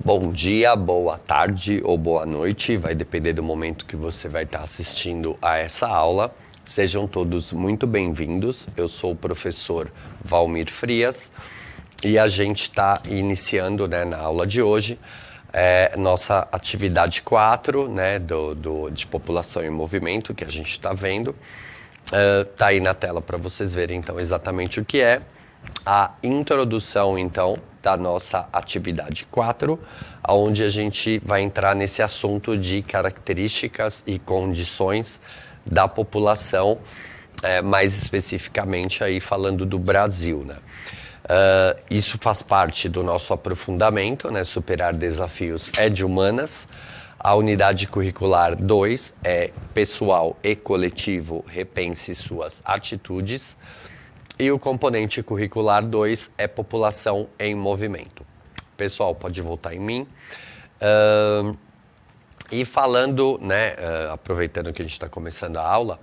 Bom dia, boa tarde ou boa noite, vai depender do momento que você vai estar assistindo a essa aula. Sejam todos muito bem-vindos. Eu sou o professor Valmir Frias e a gente está iniciando, na aula de hoje nossa atividade 4, de população em movimento, que a gente está vendo. Tá aí na tela para vocês verem então exatamente o que é a introdução então da nossa atividade 4, onde a gente vai entrar nesse assunto de características e condições da população, mais especificamente aí falando do Brasil, né? Isso faz parte do nosso aprofundamento, né? Superar desafios é de humanas. A unidade curricular 2 é pessoal e coletivo, repense suas atitudes. E o componente curricular 2 é população em movimento. Pessoal, pode voltar em mim. E falando, aproveitando que a gente está começando a aula,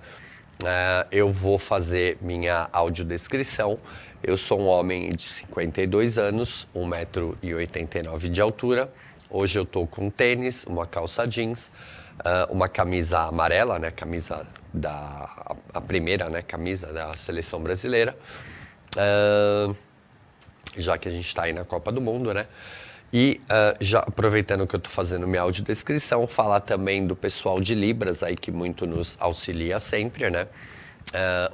eu vou fazer minha audiodescrição. Eu sou um homem de 52 anos, 1,89 m de altura. Hoje eu estou com tênis, uma calça jeans, uma camisa amarela, camisa a primeira, camisa da seleção brasileira, já que a gente está aí na Copa do Mundo, né? E já aproveitando que eu estou fazendo minha audiodescrição, falar também do pessoal de Libras aí que muito nos auxilia sempre, né?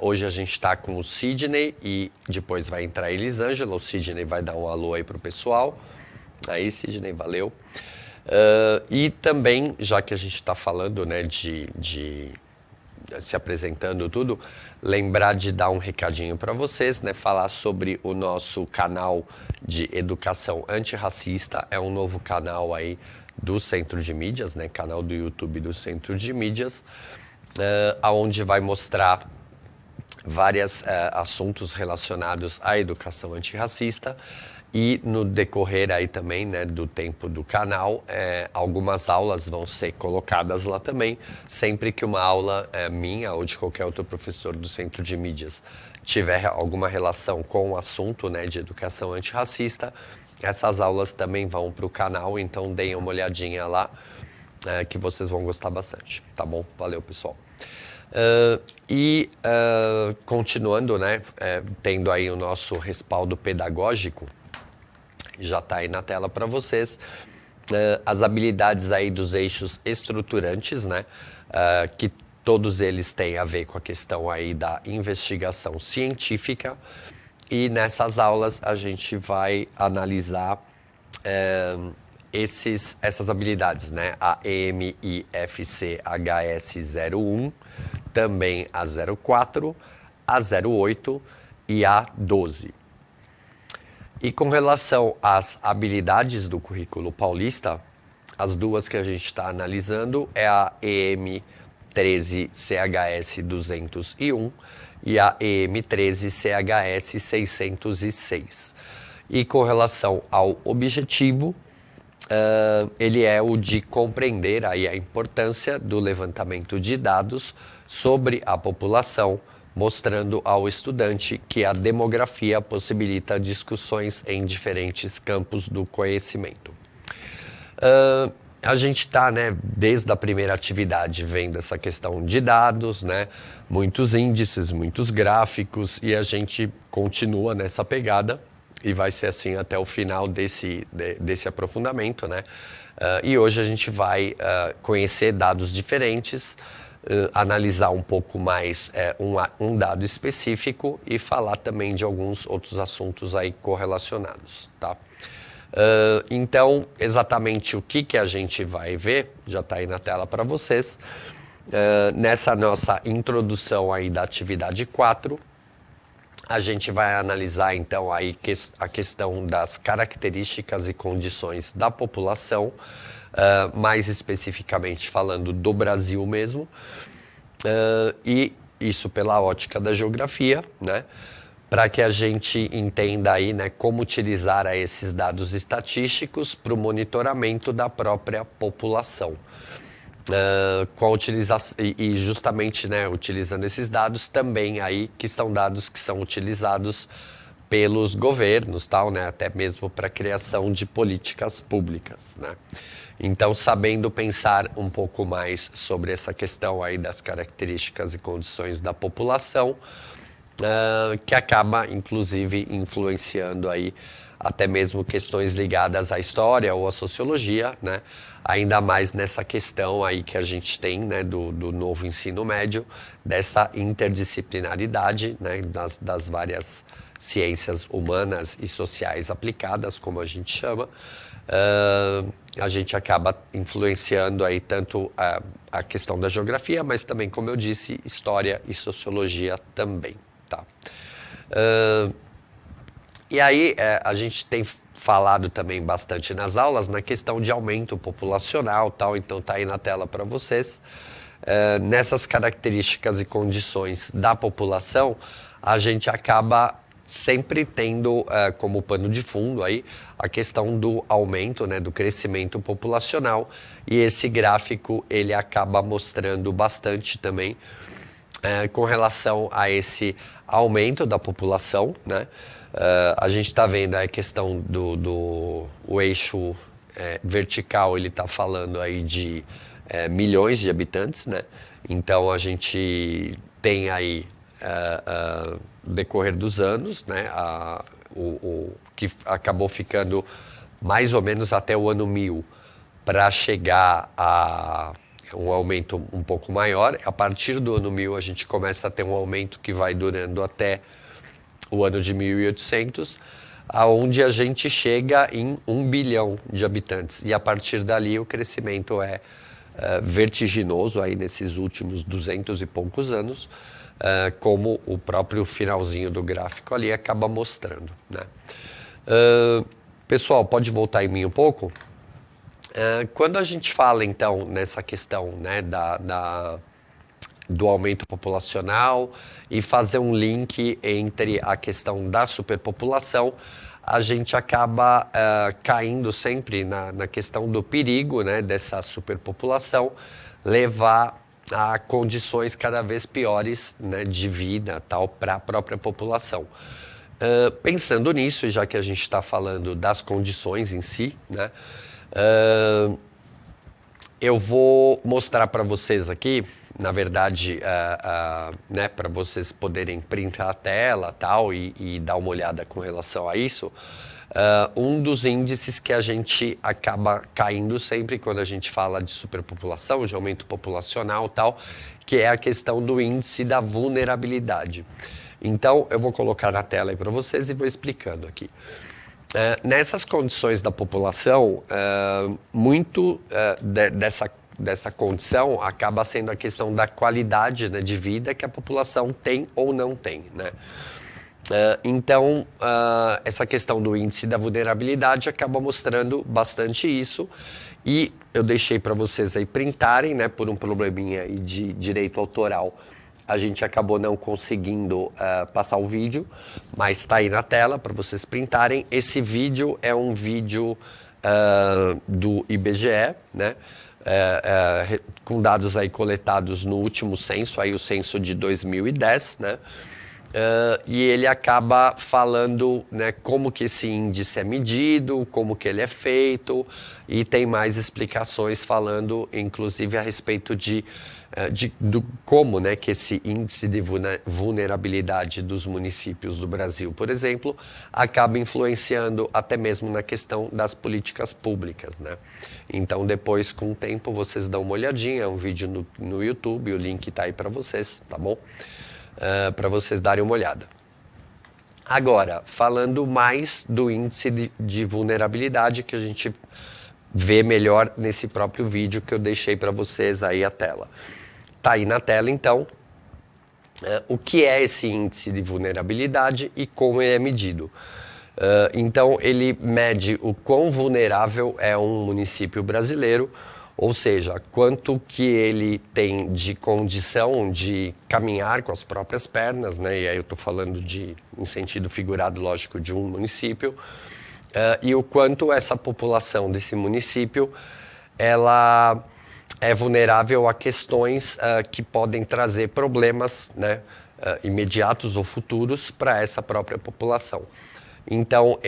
Hoje a gente está com o Sidney e depois vai entrar a Elisângela. O Sidney vai dar um alô aí pro pessoal. Aí, Sidney, valeu. E também, já que a gente está falando, né, de se apresentando tudo, lembrar de dar um recadinho para vocês, né, falar sobre o nosso canal de educação antirracista. É um novo canal aí do Centro de Mídias, né, canal do YouTube do Centro de Mídias, onde vai mostrar vários assuntos relacionados à educação antirracista. E no decorrer aí também, né, do tempo do canal, algumas aulas vão ser colocadas lá também. Sempre que uma aula minha ou de qualquer outro professor do Centro de Mídias tiver alguma relação com o assunto, né, de educação antirracista, essas aulas também vão para o canal, então deem uma olhadinha lá, que vocês vão gostar bastante, tá bom? Valeu, pessoal. Continuando, né, tendo aí o nosso respaldo pedagógico, já está aí na tela para vocês, as habilidades aí dos eixos estruturantes, né, que todos eles têm a ver com a questão aí da investigação científica. E nessas aulas a gente vai analisar essas habilidades, né, a EMIFCHS 01, também a 04, a 08 e a 12. E com relação às habilidades do currículo paulista, as duas que a gente está analisando é a EM 13 CHS 201 e a EM 13 CHS 606. E com relação ao objetivo, ele é o de compreender aí a importância do levantamento de dados sobre a população, mostrando ao estudante que a demografia possibilita discussões em diferentes campos do conhecimento. A gente está, né, desde a primeira atividade vendo essa questão de dados, né, muitos índices, muitos gráficos, e a gente continua nessa pegada e vai ser assim até o final desse aprofundamento, né? E hoje a gente vai conhecer dados diferentes, analisar um pouco mais um dado específico e falar também de alguns outros assuntos aí correlacionados, tá? Então, exatamente o que a gente vai ver, já está aí na tela para vocês. Nessa nossa introdução aí da atividade 4, a gente vai analisar então aí a questão das características e condições da população, mais especificamente falando do Brasil mesmo, e isso pela ótica da geografia, né? Para que a gente entenda aí, né, como utilizar esses dados estatísticos para o monitoramento da própria população. Com a utilização, e justamente, né, utilizando esses dados também aí, que são dados que são utilizados pelos governos, tal, né? Até mesmo para a criação de políticas públicas, né? Então, sabendo pensar um pouco mais sobre essa questão aí das características e condições da população, que acaba, inclusive, influenciando aí até mesmo questões ligadas à história ou à sociologia, né? Ainda mais nessa questão aí que a gente tem, né, do novo ensino médio, dessa interdisciplinaridade, né, das várias ciências humanas e sociais aplicadas, como a gente chama. A gente acaba influenciando aí tanto a questão da geografia, mas também, como eu disse, história e sociologia também. Tá? E aí a gente tem falado também bastante nas aulas na questão de aumento populacional, tal, então tá aí na tela para vocês. Nessas características e condições da população, a gente acaba sempre tendo como pano de fundo aí a questão do aumento, né, do crescimento populacional, e esse gráfico ele acaba mostrando bastante também com relação a esse aumento da população, né? A gente está vendo a questão o eixo vertical, ele está falando aí de milhões de habitantes, né? Então a gente tem aí decorrer dos anos, né? O que acabou ficando mais ou menos até o ano 1000 para chegar a um aumento um pouco maior. A partir do ano 1000 a gente começa a ter um aumento que vai durando até o ano de 1800, aonde a gente chega em 1 bilhão de habitantes. E a partir dali o crescimento é vertiginoso aí nesses últimos 200 e poucos anos, como o próprio finalzinho do gráfico ali acaba mostrando, né? Pessoal, pode voltar em mim um pouco? Quando a gente fala, então, nessa questão, né, do aumento populacional e fazer um link entre a questão da superpopulação, a gente acaba caindo sempre na questão do perigo, né, dessa superpopulação levar a condições cada vez piores, né, de vida tal para a própria população. Pensando nisso, e já que a gente está falando das condições em si, né, eu vou mostrar para vocês aqui, na verdade, né, para vocês poderem printar a tela tal, e dar uma olhada com relação a isso, um dos índices que a gente acaba caindo sempre quando a gente fala de superpopulação, de aumento populacional tal, que é a questão do índice da vulnerabilidade. Então, eu vou colocar na tela aí para vocês e vou explicando aqui. Nessas condições da população, muito dessa condição acaba sendo a questão da qualidade, né, de vida que a população tem ou não tem, né? Então, essa questão do índice da vulnerabilidade acaba mostrando bastante isso, e eu deixei para vocês aí printarem, né, por um probleminha aí de direito autoral. A gente acabou não conseguindo passar o vídeo, mas está aí na tela para vocês printarem. Esse vídeo é um vídeo do IBGE, né? Com dados aí coletados no último censo, aí o censo de 2010, né? E ele acaba falando, né, como que esse índice é medido, como que ele é feito, e tem mais explicações falando, inclusive, a respeito do como, né, que esse índice de vulnerabilidade dos municípios do Brasil, por exemplo, acaba influenciando até mesmo na questão das políticas públicas, né? Então, depois, com o tempo, vocês dão uma olhadinha, é um vídeo no YouTube, o link está aí para vocês, tá bom? Para vocês darem uma olhada. Agora, falando mais do índice de vulnerabilidade, que a gente vê melhor nesse próprio vídeo que eu deixei para vocês aí a tela. Tá aí na tela, então, o que é esse índice de vulnerabilidade e como ele é medido. Então, ele mede o quão vulnerável é um município brasileiro, ou seja, quanto que ele tem de condição de caminhar com as próprias pernas, né? E aí eu estou falando em sentido figurado, lógico, de um município, e o quanto essa população desse município, ela é vulnerável a questões que podem trazer problemas, né, imediatos ou futuros para essa própria população. Então,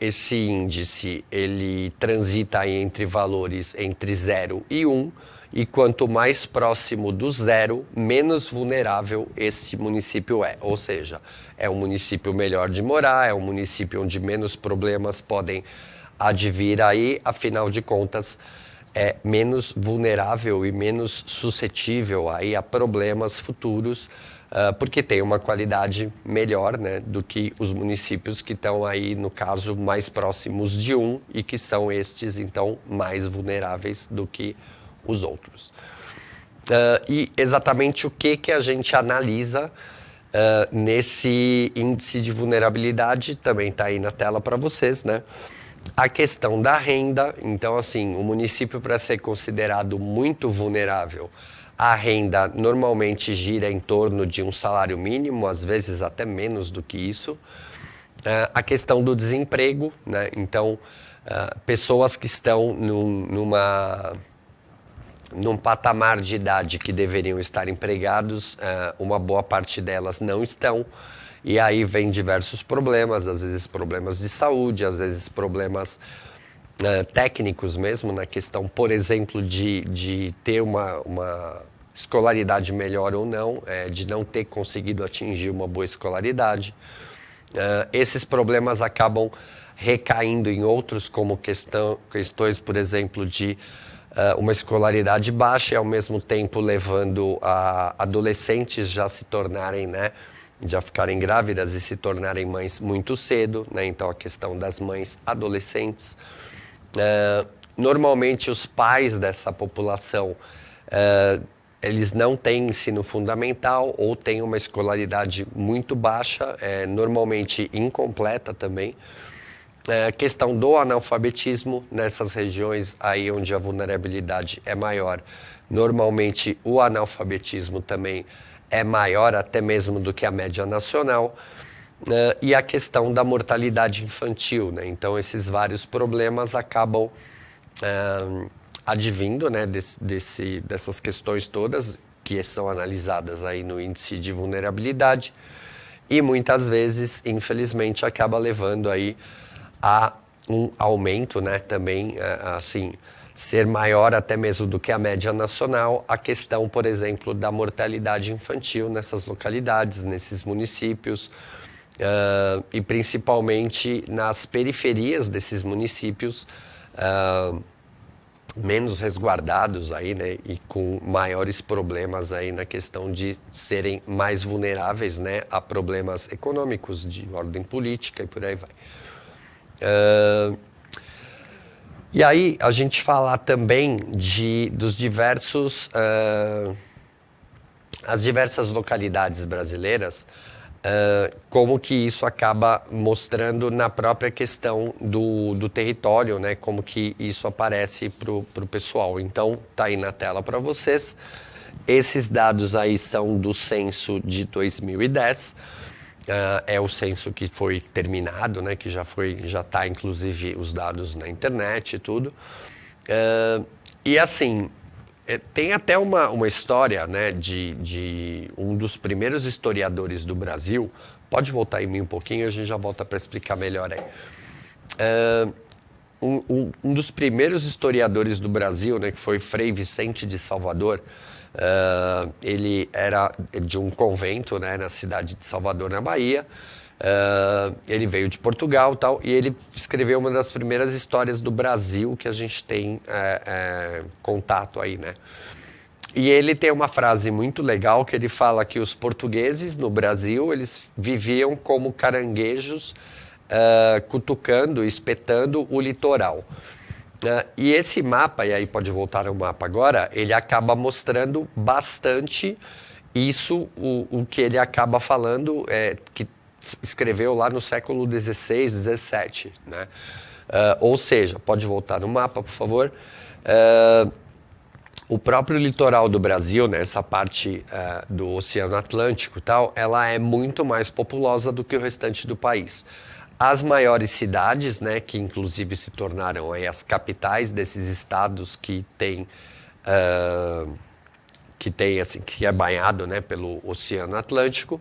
esse índice, ele transita aí entre valores entre 0 e 1, e quanto mais próximo do 0, menos vulnerável esse município é. Ou seja, é um município melhor de morar, é um município onde menos problemas podem advir aí, afinal de contas, é menos vulnerável e menos suscetível aí a problemas futuros, porque tem uma qualidade melhor, né, do que os municípios que estão aí, no caso, mais próximos de 1 e que são estes, então, mais vulneráveis do que os outros. E exatamente o que a gente analisa nesse índice de vulnerabilidade, também está aí na tela para vocês, né? A questão da renda, então assim, o município, para ser considerado muito vulnerável, a renda normalmente gira em torno de um salário mínimo, às vezes até menos do que isso. A questão do desemprego, né? Então, pessoas que estão num patamar de idade que deveriam estar empregados, uma boa parte delas não estão. E aí vem diversos problemas, às vezes problemas de saúde, às vezes problemas técnicos mesmo, na questão, por exemplo, de ter uma escolaridade melhor ou não, de não ter conseguido atingir uma boa escolaridade. Esses problemas acabam recaindo em outros, como questões, por exemplo, de uma escolaridade baixa e, ao mesmo tempo, levando a adolescentes já se tornarem, né, já ficarem grávidas e se tornarem mães muito cedo, né? Então, a questão das mães adolescentes. Normalmente, os pais dessa população, eles não têm ensino fundamental ou têm uma escolaridade muito baixa, normalmente incompleta também. Questão do analfabetismo nessas regiões aí onde a vulnerabilidade é maior. Normalmente, o analfabetismo também é maior até mesmo do que a média nacional, e a questão da mortalidade infantil, né? Então, esses vários problemas acabam advindo, né, dessas questões todas que são analisadas aí no índice de vulnerabilidade, e muitas vezes, infelizmente, acaba levando aí a um aumento, né, também, assim, ser maior até mesmo do que a média nacional, a questão, por exemplo, da mortalidade infantil nessas localidades, nesses municípios, e principalmente nas periferias desses municípios, menos resguardados aí, né, e com maiores problemas aí na questão de serem mais vulneráveis, né, a problemas econômicos de ordem política e por aí vai. E aí a gente falar também dos diversos, as diversas localidades brasileiras, como que isso acaba mostrando na própria questão do território, né? Como que isso aparece para o pessoal. Então, tá aí na tela para vocês. Esses dados aí são do censo de 2010. É o censo que foi terminado, né? Que já está inclusive os dados na internet e tudo. E assim, tem até uma história, né, de um dos primeiros historiadores do Brasil. Pode voltar em mim um pouquinho, a gente já volta para explicar melhor aí. Um dos primeiros historiadores do Brasil, né, que foi Frei Vicente de Salvador, ele era de um convento, né, na cidade de Salvador, na Bahia. Ele veio de Portugal e tal, e ele escreveu uma das primeiras histórias do Brasil que a gente tem contato aí, né? E ele tem uma frase muito legal que ele fala que os portugueses no Brasil, eles viviam como caranguejos, cutucando, espetando o litoral. E esse mapa, e aí pode voltar ao mapa agora, ele acaba mostrando bastante isso, o que ele acaba falando, que escreveu lá no século XVI, XVII, né? Ou seja, pode voltar no mapa, por favor. O próprio litoral do Brasil, né, essa parte do Oceano Atlântico e tal, ela é muito mais populosa do que o restante do país. As maiores cidades, né, que inclusive se tornaram aí as capitais desses estados que têm que tem assim, que é banhado, né, pelo Oceano Atlântico,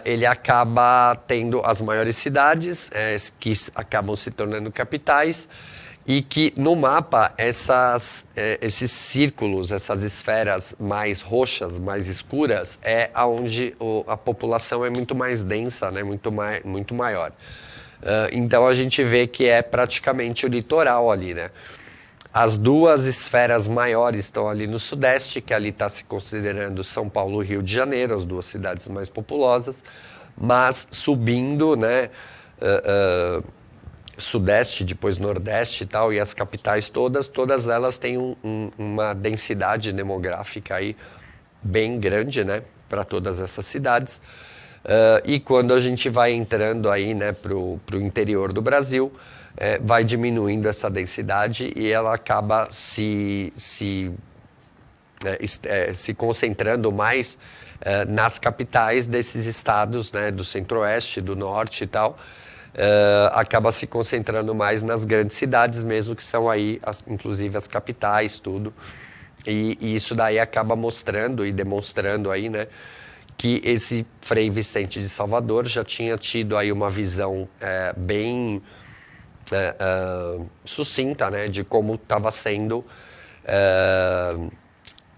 ele acaba tendo as maiores cidades que acabam se tornando capitais e que no mapa esses círculos, essas esferas mais roxas, mais escuras, é onde a população é muito mais densa, né, muito maior. Então a gente vê que é praticamente o litoral ali, né? As duas esferas maiores estão ali no sudeste, que ali está se considerando São Paulo e Rio de Janeiro, as duas cidades mais populosas, mas subindo, né, sudeste, depois nordeste e tal, e as capitais todas elas têm uma densidade demográfica aí bem grande, né, para todas essas cidades. E quando a gente vai entrando aí, né, pro interior do Brasil, vai diminuindo essa densidade e ela acaba se concentrando mais nas capitais desses estados, né, do centro-oeste, do norte e tal, acaba se concentrando mais nas grandes cidades mesmo, que são aí, inclusive as capitais, tudo. E isso daí acaba mostrando e demonstrando aí, né, que esse Frei Vicente de Salvador já tinha tido aí uma visão bem sucinta, né, de como estava sendo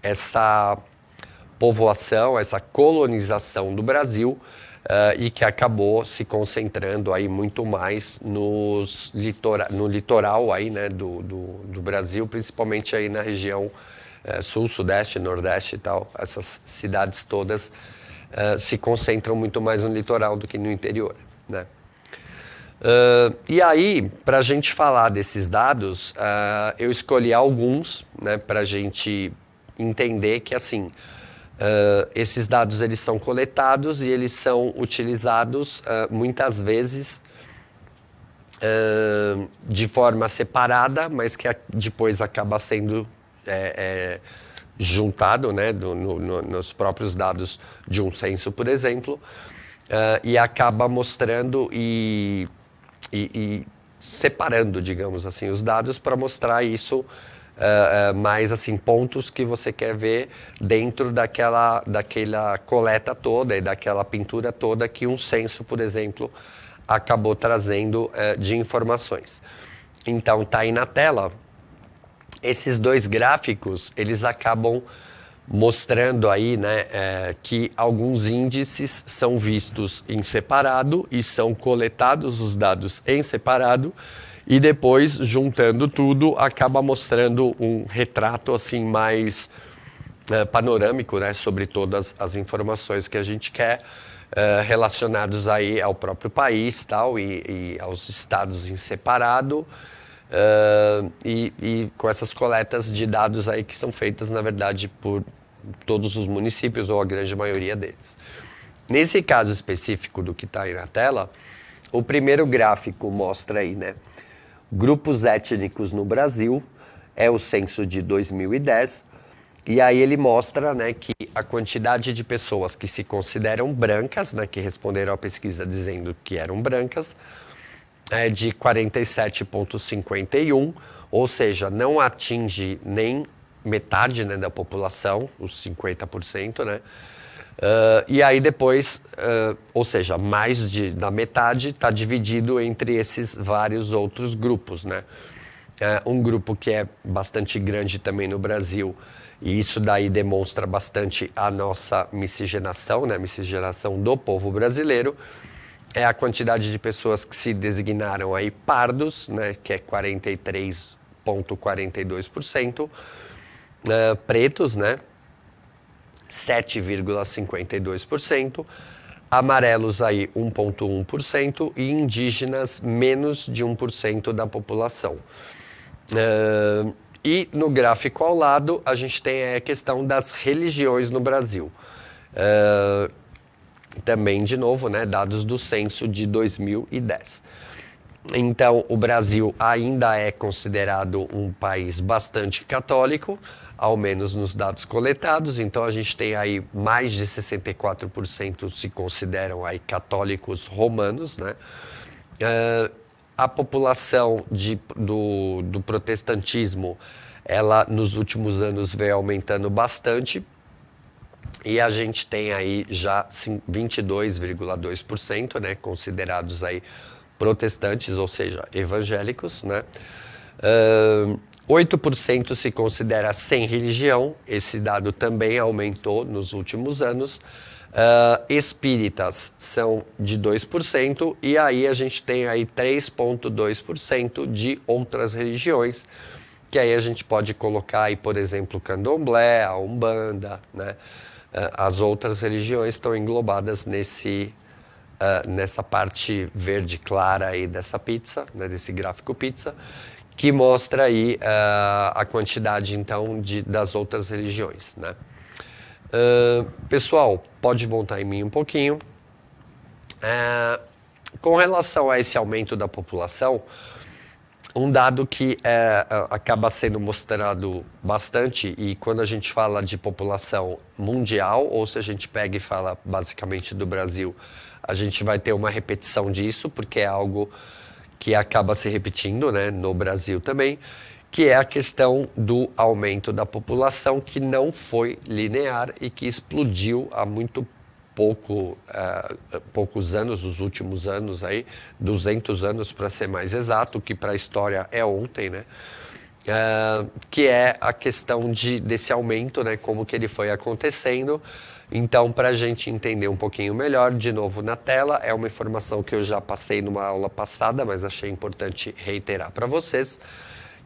essa povoação, essa colonização do Brasil, e que acabou se concentrando aí muito mais no litoral aí, né, do Brasil, principalmente aí na região sul, sudeste, nordeste e tal. Essas cidades todas se concentram muito mais no litoral do que no interior, né? E aí, para a gente falar desses dados, eu escolhi alguns, né, para a gente entender que, assim, esses dados eles são coletados e eles são utilizados muitas vezes de forma separada, mas que depois acaba sendo juntado, né, nos próprios dados de um censo, por exemplo, e acaba mostrando e separando, digamos assim, os dados para mostrar isso mais assim, pontos que você quer ver dentro daquela coleta toda e daquela pintura toda que um censo, por exemplo, acabou trazendo de informações. Então tá aí na tela. Esses dois gráficos, eles acabam mostrando aí, né, que alguns índices são vistos em separado e são coletados os dados em separado e depois, juntando tudo, acaba mostrando um retrato assim mais panorâmico, né, sobre todas as informações que a gente quer relacionados aí ao próprio país, tal, e aos estados em separado. E com essas coletas de dados aí que são feitas, na verdade, por todos os municípios ou a grande maioria deles. Nesse caso específico do que está aí na tela, o primeiro gráfico mostra aí, né, grupos étnicos no Brasil, é o censo de 2010, e aí ele mostra, né, que a quantidade de pessoas que se consideram brancas, né, que responderam à pesquisa dizendo que eram brancas, é de 47,51, ou seja, não atinge nem metade, né, da população, os 50%, né? E aí depois, ou seja, mais da metade está dividido entre esses vários outros grupos, né? Um grupo que é bastante grande também no Brasil, e isso daí demonstra bastante a nossa miscigenação, né? Miscigenação do povo brasileiro, é a quantidade de pessoas que se designaram aí pardos, né, que é 43,42%, pretos, né, 7,52%, amarelos aí 1,1% e indígenas menos de 1% da população. E no gráfico ao lado a gente tem a questão das religiões no Brasil. Também, de novo, né, dados do censo de 2010. Então, o Brasil ainda é considerado um país bastante católico, ao menos nos dados coletados. Então, a gente tem aí mais de 64% se consideram aí católicos romanos, né? A população do protestantismo, ela nos últimos anos veio aumentando bastante, E a gente tem aí já 22,2%, né, considerados aí protestantes, ou seja, evangélicos, né? 8% se considera sem religião, esse dado também aumentou nos últimos anos. Espíritas são de 2%, e aí a gente tem aí 3,2% de outras religiões, que aí a gente pode colocar aí, por exemplo, o candomblé, a umbanda, né? As outras religiões estão englobadas nessa parte verde clara aí dessa pizza, né, desse gráfico pizza, que mostra aí a quantidade, então, das outras religiões, né? Pessoal, pode voltar em mim um pouquinho. Com relação a esse aumento da população, um dado que acaba sendo mostrado bastante, e quando a gente fala de população mundial, ou se a gente pega e fala basicamente do Brasil, a gente vai ter uma repetição disso, porque é algo que acaba se repetindo, né, no Brasil também, que é a questão do aumento da população, que não foi linear e que explodiu há muito poucos anos, os últimos anos aí, 200 anos para ser mais exato, que para a história é ontem, né? Que é a questão desse aumento, né? Como que ele foi acontecendo. Então, para a gente entender um pouquinho melhor, de novo na tela, é uma informação que eu já passei numa aula passada, mas achei importante reiterar para vocês,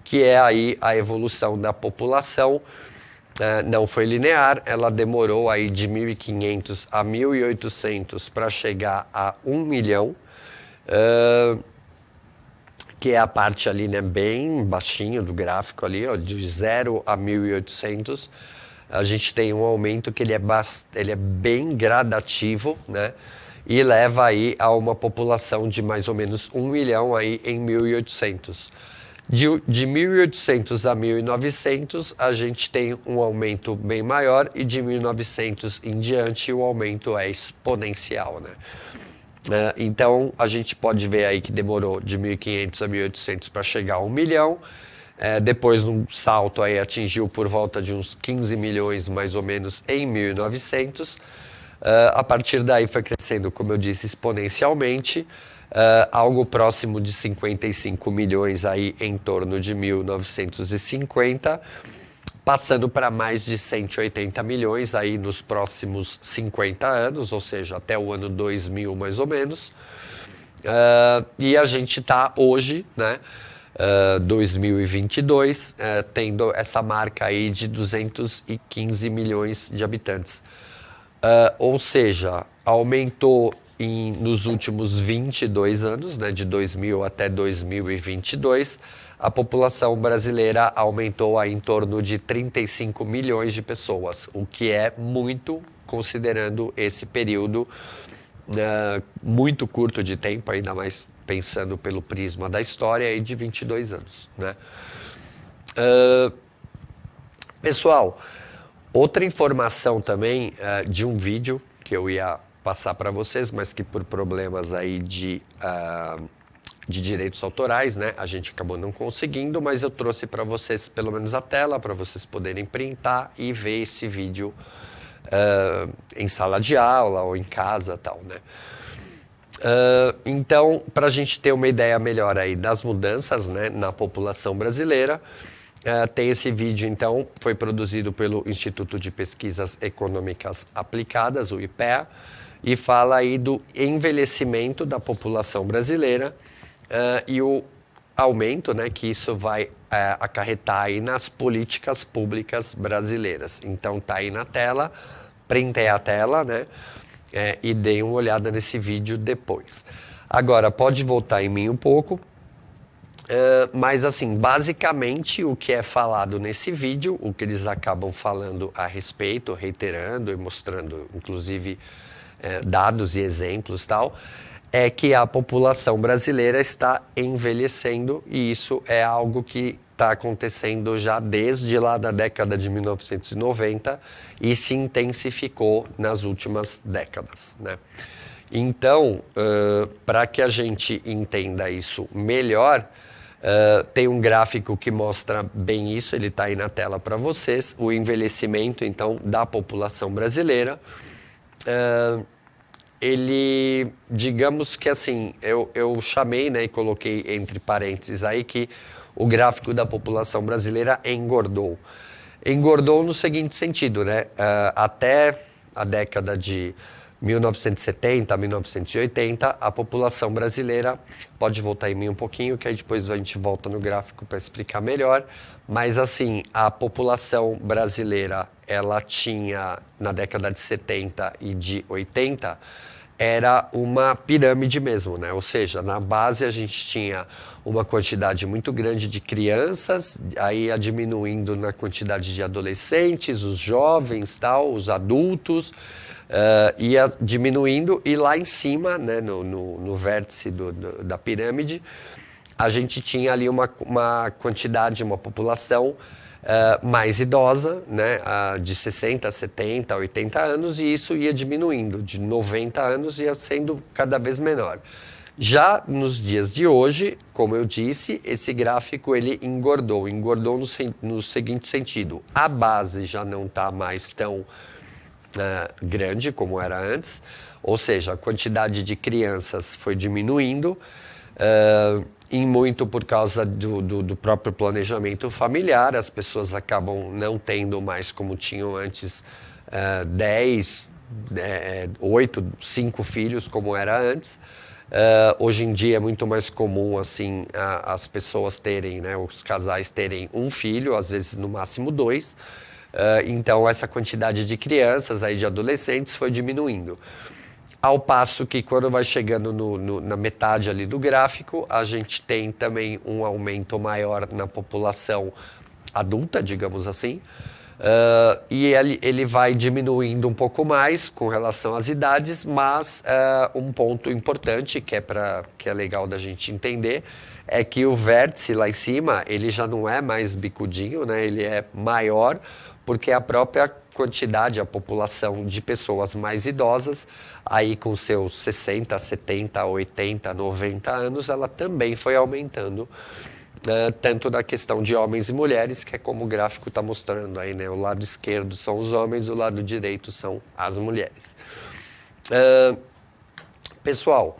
que é aí a evolução da população. Não foi linear, ela demorou aí de 1.500 a 1.800 para chegar a 1 milhão, que é a parte ali, né, bem baixinho do gráfico ali, ó, de 0 a 1.800. A gente tem um aumento que ele é bem gradativo, né, e leva aí a uma população de mais ou menos 1 milhão aí em 1.800. De 1.800 a 1.900, a gente tem um aumento bem maior, e de 1.900 em diante o aumento é exponencial, né? Então, a gente pode ver aí que demorou de 1.500 a 1.800 para chegar a 1 milhão. Depois, num salto, aí atingiu por volta de uns 15 milhões, mais ou menos, em 1.900. A partir daí foi crescendo, como eu disse, exponencialmente. Algo próximo de 55 milhões aí em torno de 1950, passando para mais de 180 milhões aí nos próximos 50 anos, ou seja, até o ano 2000 mais ou menos. E a gente está hoje, né, 2022, tendo essa marca aí de 215 milhões de habitantes. Ou seja, aumentou nos últimos 22 anos, né, de 2000 até 2022, a população brasileira aumentou em torno de 35 milhões de pessoas, o que é muito, considerando esse período muito curto de tempo, ainda mais pensando pelo prisma da história, e de 22 anos. Né? Pessoal, outra informação também de um vídeo que eu ia passar para vocês, mas que por problemas aí de direitos autorais, né, a gente acabou não conseguindo, mas eu trouxe para vocês pelo menos a tela, para vocês poderem printar e ver esse vídeo em sala de aula ou em casa, tal, né? Então, para a gente ter uma ideia melhor aí das mudanças, né, na população brasileira, tem esse vídeo, então, foi produzido pelo Instituto de Pesquisas Econômicas Aplicadas, o IPEA, e fala aí do envelhecimento da população brasileira e o aumento, né, que isso vai acarretar aí nas políticas públicas brasileiras. Então tá aí na tela, printei a tela, né, e dei uma olhada nesse vídeo depois. Agora, pode voltar em mim um pouco. Mas assim, basicamente o que é falado nesse vídeo, o que eles acabam falando a respeito, reiterando e mostrando, inclusive, dados e exemplos e tal, é que a população brasileira está envelhecendo, e isso é algo que está acontecendo já desde lá da década de 1990 e se intensificou nas últimas décadas, né? Então, para que a gente entenda isso melhor, Tem um gráfico que mostra bem isso, ele está aí na tela para vocês, o envelhecimento, então, da população brasileira. Ele, digamos que assim, eu chamei, né, e coloquei entre parênteses aí que o gráfico da população brasileira engordou. Engordou no seguinte sentido, né? Até a década de 1970, 1980, a população brasileira, pode voltar em mim um pouquinho, que aí depois a gente volta no gráfico para explicar melhor, mas assim, a população brasileira, ela tinha, na década de 70 e de 80, era uma pirâmide mesmo, né? Ou seja, na base a gente tinha uma quantidade muito grande de crianças, aí ia diminuindo na quantidade de adolescentes, os jovens, tal, os adultos, ia diminuindo, e lá em cima, né, no vértice da pirâmide, a gente tinha ali uma quantidade, uma população mais idosa, né, de 60, 70, 80 anos, e isso ia diminuindo, de 90 anos ia sendo cada vez menor. Já nos dias de hoje, como eu disse, esse gráfico ele engordou no seguinte sentido: a base já não está mais tão grande como era antes, ou seja, a quantidade de crianças foi diminuindo, em muito por causa do próprio planejamento familiar. As pessoas acabam não tendo mais, como tinham antes, 10, 8, 5 filhos, como era antes. Hoje em dia é muito mais comum assim as pessoas terem, né, os casais terem um filho, às vezes no máximo 2. Então essa quantidade de crianças, aí, de adolescentes, foi diminuindo. Ao passo que quando vai chegando na metade ali do gráfico, a gente tem também um aumento maior na população adulta, digamos assim, e ele vai diminuindo um pouco mais com relação às idades, mas um ponto importante que é legal da gente entender é que o vértice lá em cima, ele já não é mais bicudinho, né? Ele é maior, porque a própria quantidade, a população de pessoas mais idosas, aí com seus 60, 70, 80, 90 anos, ela também foi aumentando, tanto na questão de homens e mulheres, que é como o gráfico está mostrando aí, né? O lado esquerdo são os homens, o lado direito são as mulheres. Pessoal,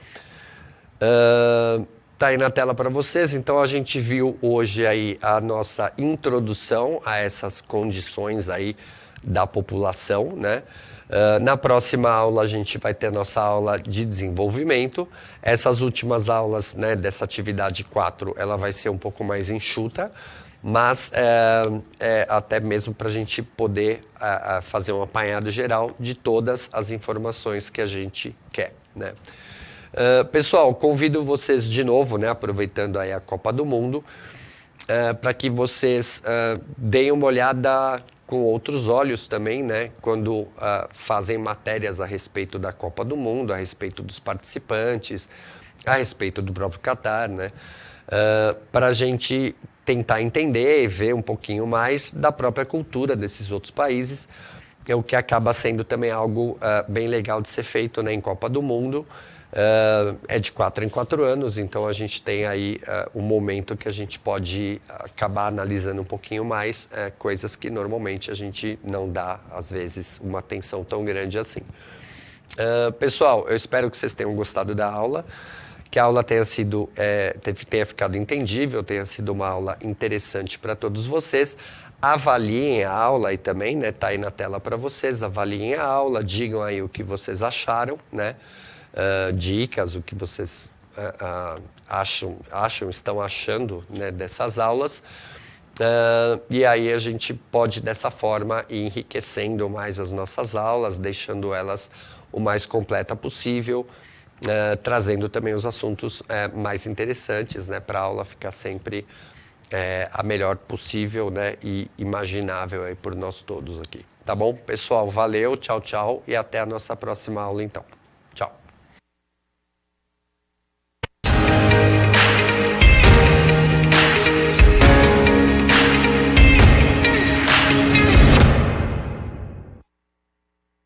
tá aí na tela para vocês. Então a gente viu hoje aí a nossa introdução a essas condições aí da população, né? Na próxima aula a gente vai ter nossa aula de desenvolvimento. Essas últimas aulas, né, dessa atividade 4, ela vai ser um pouco mais enxuta, mas até mesmo para a gente poder fazer um apanhado geral de todas as informações que a gente quer, né? Pessoal, convido vocês de novo, né, aproveitando aí a Copa do Mundo, para que vocês deem uma olhada com outros olhos também, né, quando fazem matérias a respeito da Copa do Mundo, a respeito dos participantes, a respeito do próprio Catar, né, para a gente tentar entender e ver um pouquinho mais da própria cultura desses outros países, o que acaba sendo também algo bem legal de ser feito, né, em Copa do Mundo. É de 4 em 4 anos, então a gente tem aí um momento que a gente pode acabar analisando um pouquinho mais coisas que normalmente a gente não dá, às vezes, uma atenção tão grande assim. Pessoal, eu espero que vocês tenham gostado da aula, que a aula tenha ficado entendível, tenha sido uma aula interessante para todos vocês. Avaliem a aula aí também, né? Tá aí na tela para vocês. Avaliem a aula, digam aí o que vocês acharam, né? Dicas, o que vocês estão achando, né, dessas aulas. E aí a gente pode, dessa forma, ir enriquecendo mais as nossas aulas, deixando elas o mais completa possível, trazendo também os assuntos mais interessantes, né, para a aula ficar sempre a melhor possível, né, e imaginável aí por nós todos aqui. Tá bom? Pessoal, valeu, tchau, tchau, e até a nossa próxima aula então.